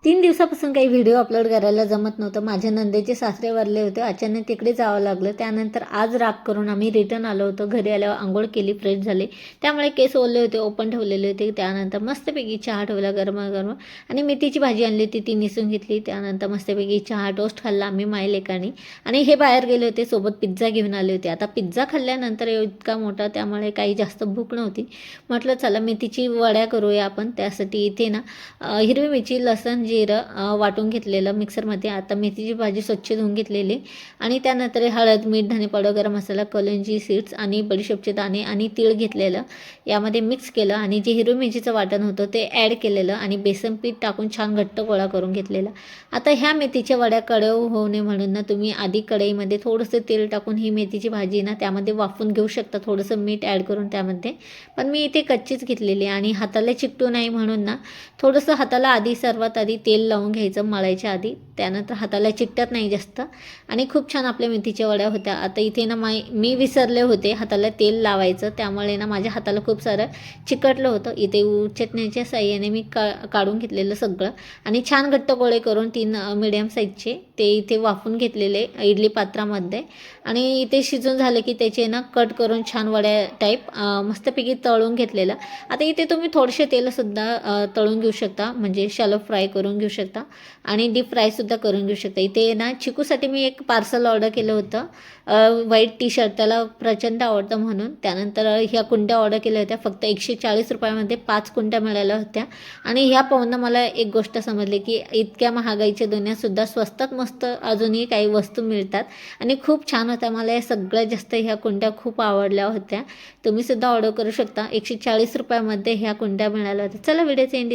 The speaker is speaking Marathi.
3 दिवसापासून काही व्हिडिओ अपलोड करायला जमत नव्हतं. माझ्या नंदेचे सासरे वारले होते. अचानक तिकडे जावं लागलं. त्यानंतर आज राग करून आम्ही रिटर्न आलो होतो. घरी आल्यावर अंघोळ केली, फ्रेश झाले. त्यामुळे केस ओले होते, ओपन ठेवलेले होते. त्यानंतर मस्तपैकी चहा ठेवला गरमागरम आणि मेथीची भाजी आणली होती, ती निसून घेतली. त्यानंतर मस्तपैकी चहा टोस्ट खाल्ला आम्ही मायलेकानी. आणि हे बाहेर गेले होते, सोबत पिझ्झा घेऊन आले होते. आता पिझ्झा खाल्ल्यानंतर इतका मोठा, त्यामुळे काही जास्त भूक नव्हती. म्हटलं चला मेथीची वड्या करूया आपण. त्यासाठी इथे ना हिरवी मिरची, लसण, जिरं वाटून घेतलेलं मिक्सरमध्ये. आता मेथीची भाजी स्वच्छ धुवून घेतलेली आणि त्यानंतर हळद, मीठ, धने पावडर, गरम मसाला, कलंजी सीड्स आणि बडीशेपचे दाणे आणि तीळ घेतलेलं, यामध्ये मिक्स केलं आणि जे हिरवी मिरचीचं वाटण होतं ते ॲड केलेलं आणि बेसन पीठ टाकून छान घट्ट गोळा करून घेतलेला. आता ह्या मेथीच्या वड्या कडव होऊ नये म्हणून ना तुम्ही आधी कढईमध्ये थोडंसं तेल टाकून ही मेथीची भाजी ना त्यामध्ये वाफून घेऊ शकता, थोडंसं मीठ ॲड करून त्यामध्ये. पण मी इथे कच्चीच घेतलेली आणि हाताला चिकटू नाही म्हणून ना थोडंसं हाताला सर्वात आधी तेल लावून घ्यायचं मळायच्या आधी. त्यानंतर हाताला चिकटत नाही जास्त आणि खूप छान आपल्या मेथीच्या वड्या होत्या. आता इथे ना मी विसरले होते हाताला तेल लावायचं, त्यामुळे ना माझ्या हाताला खूप सारं चिकटलं होतं. इथे चटणीच्या साह्याने मी काढून घेतलेलं सगळं आणि छान घट्ट गोळे करून 3 मिडियम साईजचे ते इथे वाफून घेतलेले इडली पात्रामध्ये. आणि इथे शिजून झालं की त्याचे ना कट करून छान वड्या टाईप मस्तपैकी तळून घेतलेलं. आता इथे तुम्ही थोडेसे तेलसुद्धा तळून घेऊ शकता, म्हणजे शॅलो फ्राय करून घेऊ शकता आणि डीप फ्रायसुद्धा करून घेऊ शकता. इथे ना चिकूसाठी मी एक पार्सल ऑर्डर केलं होतं, व्हाईट टी शर्ट, त्याला प्रचंड आवडतं म्हणून. त्यानंतर ह्या कुंड्या ऑर्डर केल्या होत्या, फक्त 140 रुपयामध्ये 5 कुंड्या मिळाल्या होत्या. आणि ह्या पाहून मला एक गोष्ट समजली की इतक्या महागाईच्या दुनियातसुद्धा स्वस्तात मस्त अजूनही काही वस्तू मिळतात आणि खूप छान होत्या. मला या सगळ्यात जास्त ह्या कुंड्या खूप आवडल्या होत्या. तुम्हीसुद्धा ऑर्डर करू शकता. 140 रुपयामध्ये ह्या कुंड्या मिळाल्या होत्या. चला व्हिडिओचे एंड